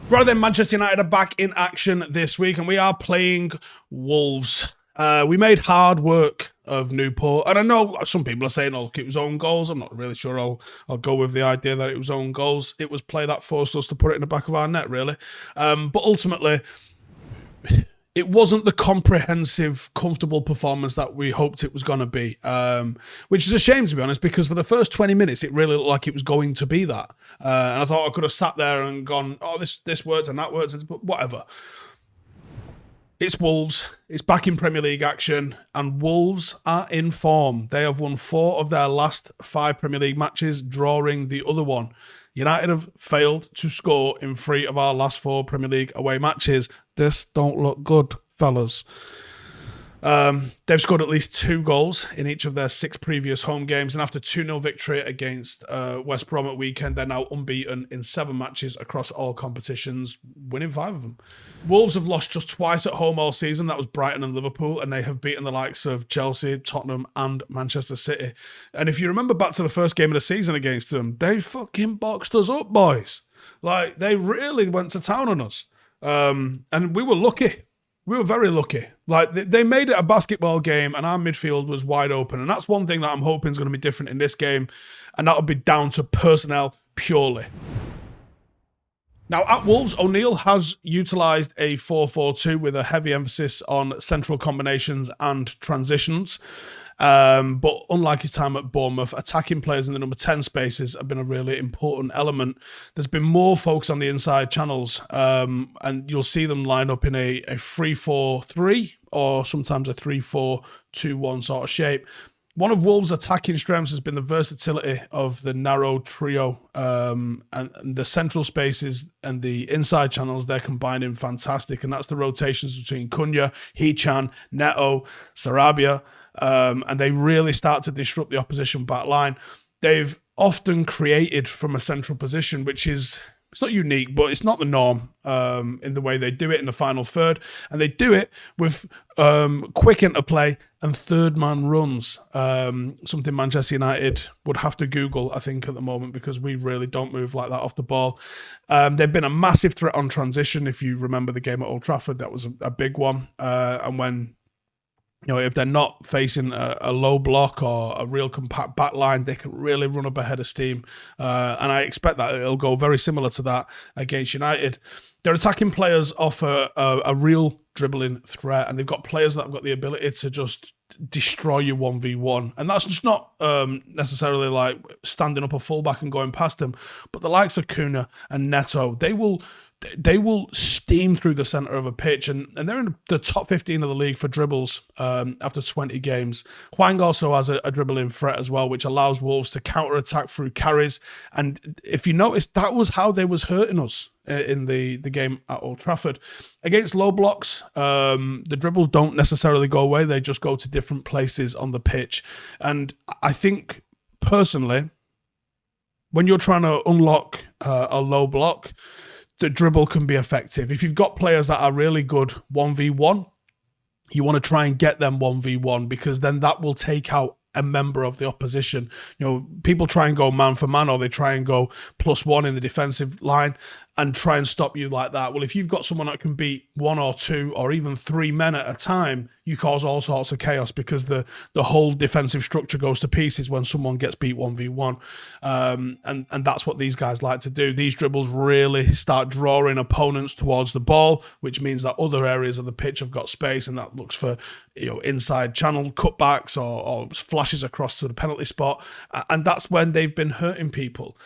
Right then, Manchester United are back in action this week, and we are playing Wolves. We made hard work of Newport, and I know some people are saying, "Oh, look, it was own goals." I'm not really sure. I'll go with the idea that it was own goals. It was play that forced us to put it in the back of our net, really. But ultimately, it wasn't the comprehensive, comfortable performance that we hoped it was going to be, which is a shame, to be honest, because for the first 20 minutes, it really looked like it was going to be that. And I thought I could have sat there and gone, oh, this works and that works, but whatever. It's Wolves. It's back in Premier League action, and Wolves are in form. They have won 4 of their last 5 Premier League matches, drawing the other one. United have failed to score in 3 of our last 4 Premier League away matches. This don't look good, fellas. They've scored at least 2 goals in each of their 6 previous home games, and after 2-0 victory against West Brom at weekend, they're now unbeaten in 7 matches across all competitions, winning 5 of them. Wolves have lost just twice at home all season. That was Brighton and Liverpool, and they have beaten the likes of Chelsea, Tottenham, and Manchester City. And if you remember back to the first game of the season against them, they fucking boxed us up, boys. Like, they really went to town on us. And we were lucky. We were very lucky. Like, they made it a basketball game, and our midfield was wide open. And that's one thing that I'm hoping is going to be different in this game, and that'll be down to personnel purely. Now, at Wolves, O'Neill has utilised a 4-4-2 with a heavy emphasis on central combinations and transitions. But unlike his time at Bournemouth, attacking players in the number 10 spaces have been a really important element. There's been more focus on the inside channels, and you'll see them line up in a 3-4-3 or sometimes a 3-4-2-1 sort of shape. One of Wolves' attacking strengths has been the versatility of the narrow trio, and the central spaces and the inside channels, they're combining fantastic, and that's the rotations between Cunha, Hichan, Neto, Sarabia, and they really start to disrupt the opposition back line. They've often created from a central position, which is, it's not unique, but it's not the norm in the way they do it in the final third. And they do it with quick interplay and third-man runs, something Manchester United would have to Google, I think, at the moment, because we really don't move like that off the ball. They've been a massive threat on transition. If you remember the game at Old Trafford, that was a big one. And when, you know, if they're not facing a low block or a real compact back line, they can really run up ahead of steam. And I expect that it'll go very similar to that against United. Their attacking players offer a real dribbling threat, and they've got players that have got the ability to just destroy you 1v1. And that's just not necessarily like standing up a fullback and going past them, but the likes of Cunha and Neto, they will steam through the centre of a pitch, and they're in the top 15 of the league for dribbles after 20 games. Hwang also has a dribbling threat as well, which allows Wolves to counter-attack through carries. And if you notice, that was how they was hurting us in the game at Old Trafford. Against low blocks, the dribbles don't necessarily go away. They just go to different places on the pitch. And I think, personally, when you're trying to unlock a low block, the dribble can be effective. If you've got players that are really good 1v1, you want to try and get them 1v1, because then that will take out a member of the opposition. You know, people try and go man for man, or they try and go +1 in the defensive line and try and stop you like that. Well, if you've got someone that can beat 1 or 2 or even 3 men at a time, you cause all sorts of chaos, because the whole defensive structure goes to pieces when someone gets beat 1v1. And that's what these guys like to do. These dribbles really start drawing opponents towards the ball, which means that other areas of the pitch have got space, and that looks for, you know, inside channel cutbacks or flashes across to the penalty spot. And that's when they've been hurting people.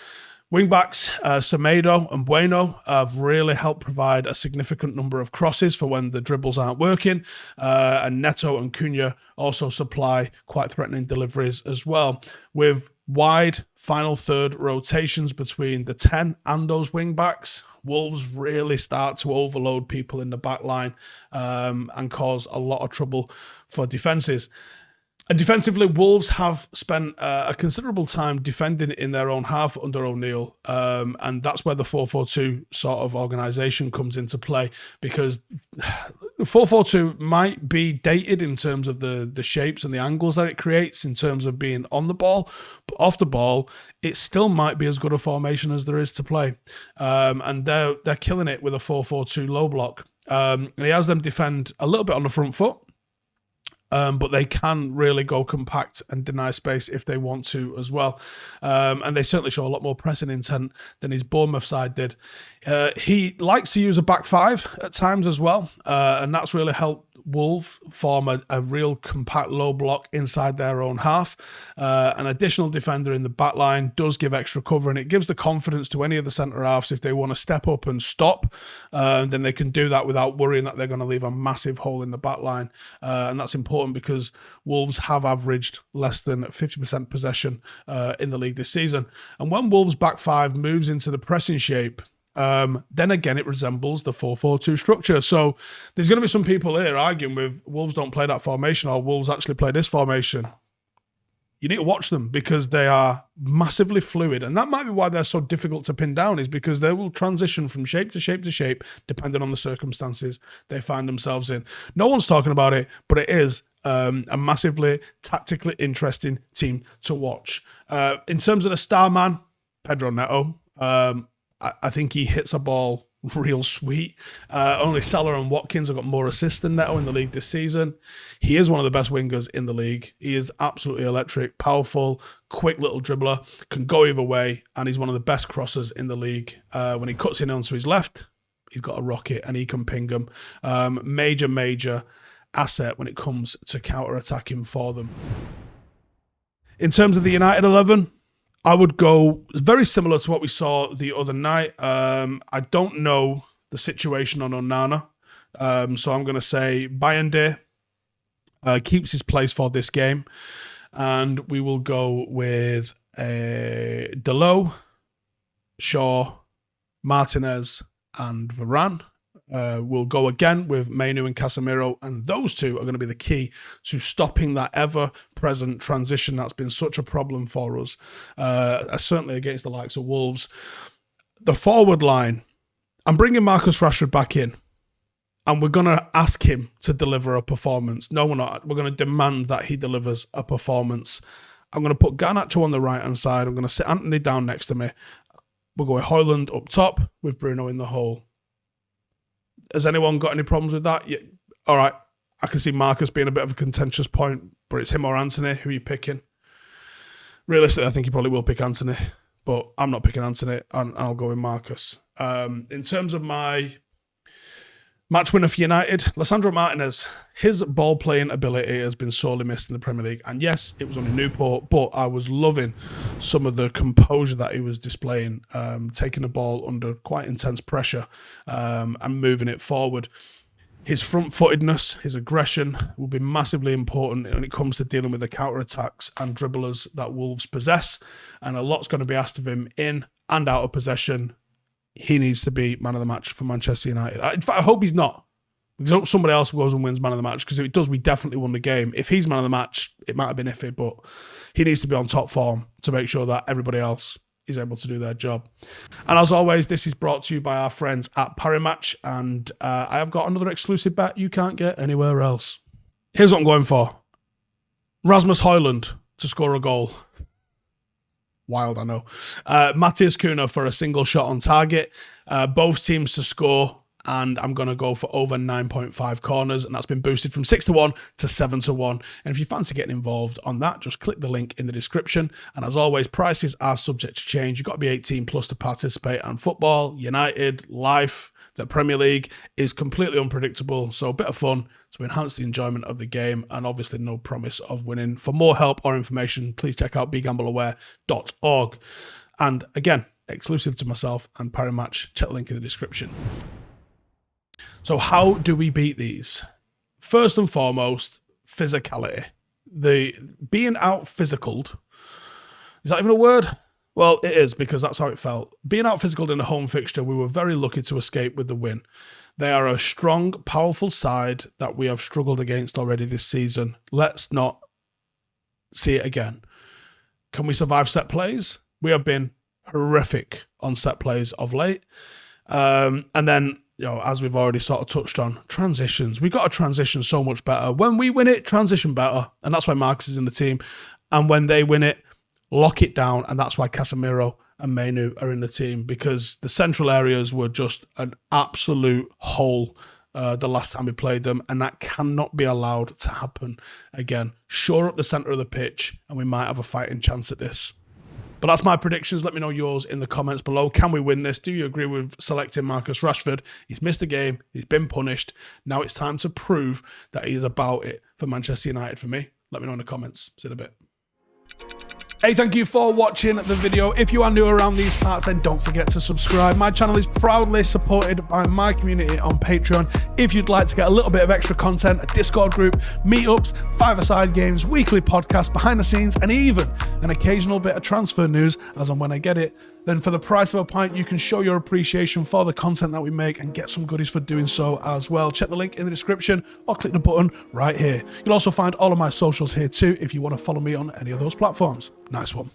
Wingbacks, Semedo and Bueno have really helped provide a significant number of crosses for when the dribbles aren't working. And Neto and Cunha also supply quite threatening deliveries as well. With wide final third rotations between the 10 and those wingbacks, Wolves really start to overload people in the back line and cause a lot of trouble for defences. And defensively, Wolves have spent a considerable time defending in their own half under O'Neill, and that's where the 4-4-2 sort of organisation comes into play, because 4-4-2 might be dated in terms of the shapes and the angles that it creates in terms of being on the ball, but off the ball, it still might be as good a formation as there is to play. And they're killing it with a 4-4-2 low block. And he has them defend a little bit on the front foot, but they can really go compact and deny space if they want to as well. And they certainly show a lot more pressing intent than his Bournemouth side did. He likes to use a back five at times as well, and that's really helped Wolves form a real compact low block inside their own half. An additional defender in the back line does give extra cover, and it gives the confidence to any of the centre halves if they want to step up and stop, then they can do that without worrying that they're going to leave a massive hole in the back line. And that's important because Wolves have averaged less than 50% possession in the league this season. And when Wolves' back five moves into the pressing shape, then again, it resembles the 4-4-2 structure. So there's going to be some people here arguing with Wolves don't play that formation or Wolves actually play this formation. You need to watch them because they are massively fluid. And that might be why they're so difficult to pin down, is because they will transition from shape to shape to shape depending on the circumstances they find themselves in. No one's talking about it, but it is a massively tactically interesting team to watch. In terms of the star man, Pedro Neto, I think he hits a ball real sweet. Only Salah and Watkins have got more assists than Neto in the league this season. He is one of the best wingers in the league. He is absolutely electric, powerful, quick little dribbler, can go either way, and he's one of the best crossers in the league. When he cuts in onto his left, he's got a rocket and he can ping them. Major asset when it comes to counter-attacking for them. In terms of the United 11, I would go very similar to what we saw the other night. I don't know the situation on Onana, so I'm going to say Bayande keeps his place for this game, and we will go with Dalot, Shaw, Martinez, and Varane. We'll go again with Mainu and Casemiro, and those two are going to be the key to stopping that ever-present transition that's been such a problem for us, certainly against the likes of Wolves. The forward line, I'm bringing Marcus Rashford back in, and we're going to ask him to deliver a performance. No, we're not. We're going to demand that he delivers a performance. I'm going to put Garnacho on the right-hand side. I'm going to sit Anthony down next to me. We're going Højlund up top with Bruno in the hole. Has anyone got any problems with that? Yeah. All right. I can see Marcus being a bit of a contentious point, but it's him or Anthony. Who are you picking? Realistically, I think you probably will pick Anthony, but I'm not picking Anthony, and I'll go with Marcus. In terms of my match winner for United, Lisandro Martinez, his ball-playing ability has been sorely missed in the Premier League. And yes, it was only Newport, but I was loving some of the composure that he was displaying, taking the ball under quite intense pressure and moving it forward. His front-footedness, his aggression will be massively important when it comes to dealing with the counter-attacks and dribblers that Wolves possess. And a lot's going to be asked of him in and out of possession. He needs to be man of the match for Manchester United. In fact, I hope he's not, because I hope somebody else goes and wins man of the match, because if it does, we definitely won the game. If he's man of the match, it might have been iffy, but he needs to be on top form to make sure that everybody else is able to do their job. And as always, this is brought to you by our friends at Parimatch, and I have got another exclusive bet you can't get anywhere else. Here's what I'm going for. Rasmus Højlund to score a goal. Wild, I know. Matthias Cunha for a single shot on target. Both teams to score, and I'm going to go for over 9.5 corners, and that's been boosted from 6-1 to 7-1. And if you fancy getting involved on that, just click the link in the description. And as always, prices are subject to change. You've got to be 18 plus to participate. And football, United, life, the Premier League is completely unpredictable. So a bit of fun to enhance the enjoyment of the game, and obviously no promise of winning. For more help or information, please check out begambleaware.org. And again, exclusive to myself and Parimatch, check the link in the description. So how do we beat these? First and foremost, physicality. The being out physicaled, is that even a word? Well, it is, because that's how it felt. Being out physicaled in a home fixture, we were very lucky to escape with the win. They are a strong, powerful side that we have struggled against already this season. Let's not see it again. Can we survive set plays? We have been horrific on set plays of late. And then as we've already sort of touched on, transitions. We've got to transition so much better. When we win it, transition better. And that's why Marcus is in the team. And when they win it, lock it down. And that's why Casemiro and Mainu are in the team, because the central areas were just an absolute hole the last time we played them, and that cannot be allowed to happen again. Shore up the centre of the pitch, and we might have a fighting chance at this. But that's my predictions. Let me know yours in the comments below. Can we win this? Do you agree with selecting Marcus Rashford? He's missed a game. He's been punished. Now it's time to prove that he is about it for Manchester United for me. Let me know in the comments. See you in a bit. Hey, thank you for watching the video. If you are new around these parts, then don't forget to subscribe. My channel is proudly supported by my community on Patreon. If you'd like to get a little bit of extra content, a Discord group, meetups, five-a-side games, weekly podcasts, behind the scenes, and even an occasional bit of transfer news as and when I get it, then for the price of a pint, you can show your appreciation for the content that we make and get some goodies for doing so as well. Check the link in the description or click the button right here. You'll also find all of my socials here too if you want to follow me on any of those platforms. Nice one.